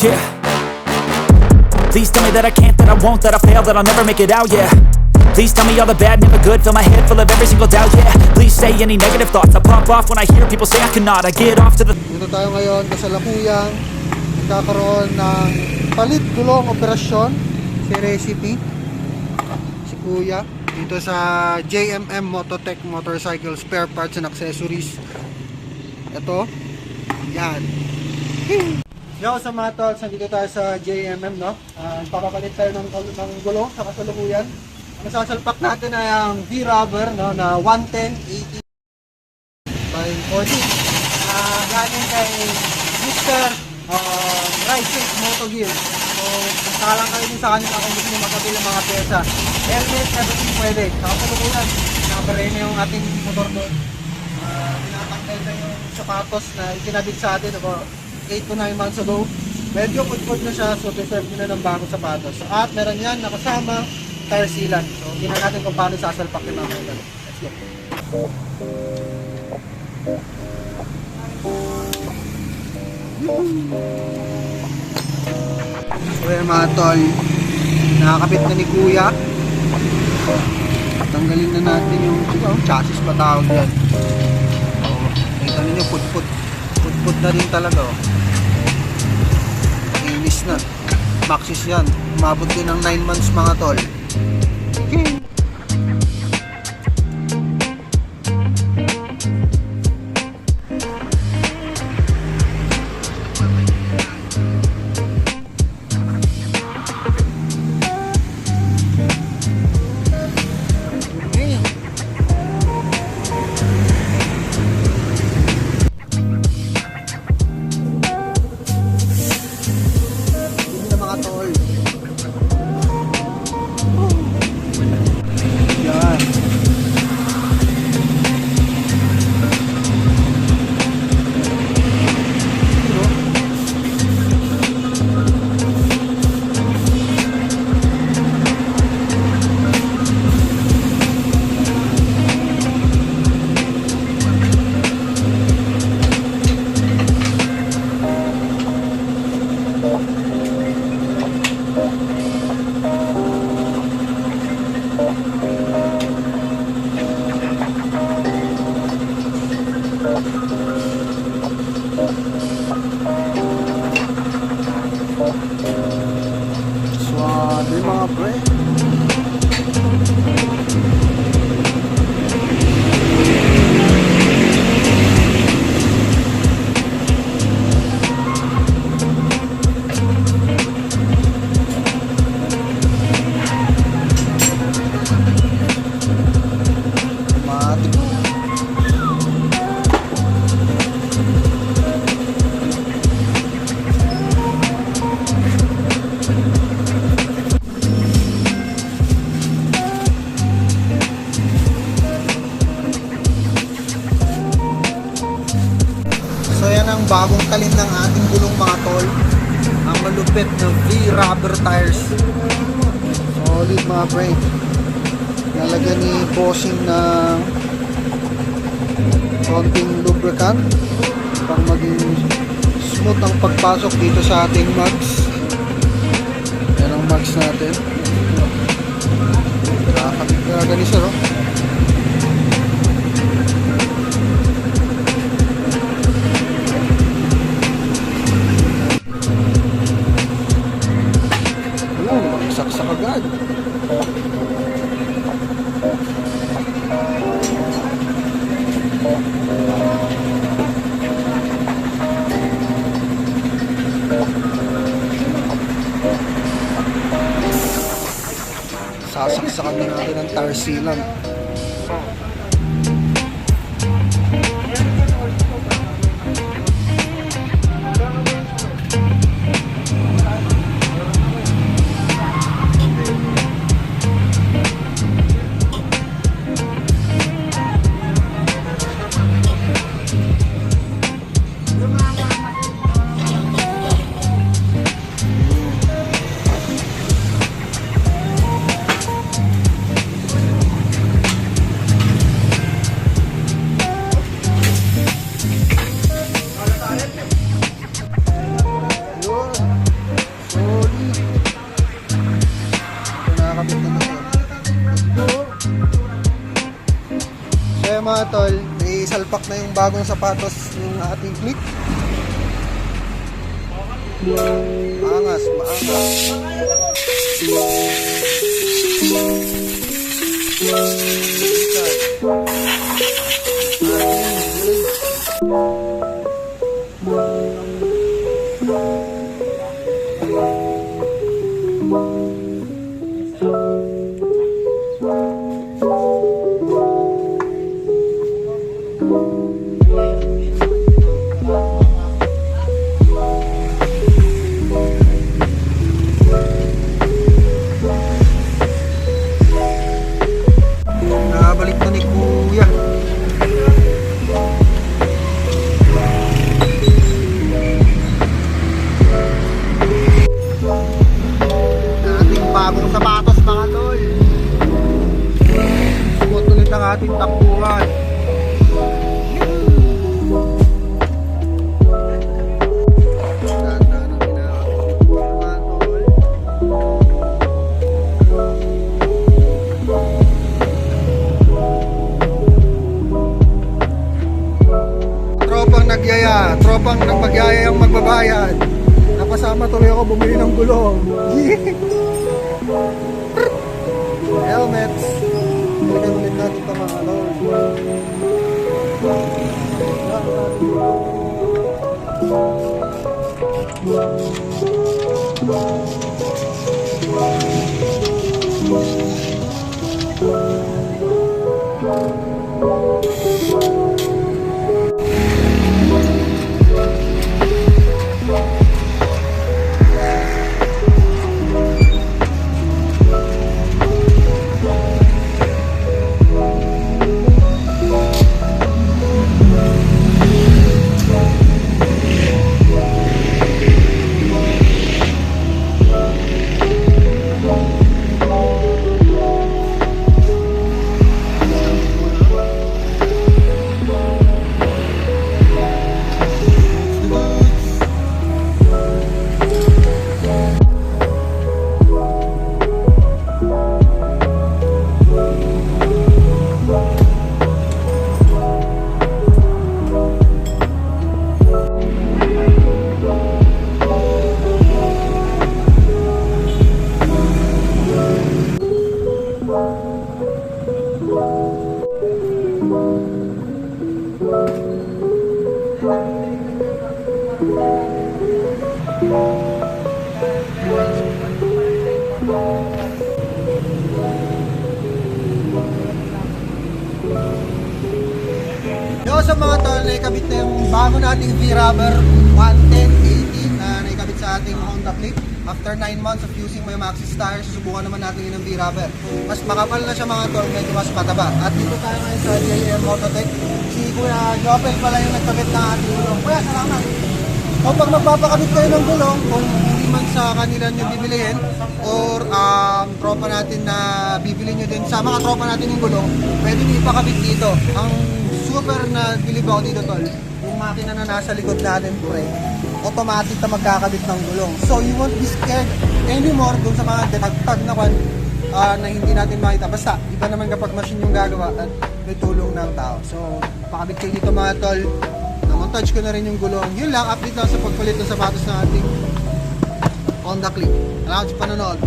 yeah. Please tell me that I can't, that I won't, that I fail, that I'll never make it out, yeah. Please tell me all the bad, never good, fill my head full of every single doubt, yeah. Please say any negative thoughts, I pop off when I hear people say I cannot. I get off to the... Dito tayo ngayon sa Salakuyang, nagkakaroon ng palit gulong operasyon si Recipe, si Kuya, dito sa JMM Mototech Motorcycle Spare Parts and Accessories. Ito, yan. Yo, sa mga tol, nandito tayo sa JMM, no? Papapalit tayo ng gulong sa kasalukuyan. Ang sasalpak natin ay ang V-Rubber, no, na 110/80 by 40. Galing kay Mr. Rising Moto Gear. So, salang kayo din sa kanila kung gusto nyo magkabili ng mga pyesa. Helmet, everything pwede. Sa kasalukuyan, nakaparene yung ating motor doon. Tinatanggal na yung sapatos na itinabit sa atin about 8 to 9 months ago. Medyo pudpud na siya, so deserve nyo na ng bagong sapatos. At meron yan nakasama tire sealant. So tingnan natin kung paano sasalpak yung mga ito. Let's go. So yung mga tol, nakakapit na ni Kuya. Tanggalin na natin yung chassis pa tawag yan. Kita ninyo, pudpud na rin talaga, oh. Inis na. Maxis yan. Umabot din ng 9 months mga tol. Okay. Swabe mga pre. Bagong talin ng ating gulong mga tol, ang malupit na V-Rubber tires. Solid mga pre. Nalagyan ni bossing ng konting lubricant para maging smooth ang pagpasok dito sa ating mags. Yan ang mags natin. Nakakabit na ganisa, no? Saksak agad. Sasaksakan na natin ang tire sealant. tol, may salpak na yung bagong sapatos yung ating click. Maangas, maangas. Nakabalik na ni Kuya. Ating bagong sapatos mga tol. Sumot ulit ang ating takbuhan. Tropang nagpagyayang magbabayad. Napasama tuloy ako bumili ng gulong. Helmets. Balikan ulit natin ito mga lord. Yo, sa mga tol, naikabit na yung bago nating V-Rubber 11080 na naikabit sa ating Honda Click. After 9 months of using my Maxxis tires, susubukan naman natin yun ng V-Rubber. Mas makapal na siya mga tol, medyo mas mataba. At dito tayo ngayon sa JM Mototech. Si Kuya Jopel pala yung nagkabit ng ating gulong. Kuya, salamat! O pag magpapakabit kayo ng gulong, kung hindi man sa kanila nyo bibilihin, or tropa natin na bibili nyo din sa mga tropa natin yung gulong, pwede nyo ipakabit dito. Ang super na bilib ako dito tol, yung makina na nasa likod natin pre, automatic na magkakabit ng gulong. So you won't be scared anymore dun sa mga detagtag na na hindi natin makita. Basta, iba naman kapag machine yung gagawa at may tulong ng tao. So, pakabit kayo dito mga tol. Na-montage ko na rin yung gulong. Yun lang, update lang sa pagpalit ng sapatos ng ating Honda Click. Salamat sa panonood.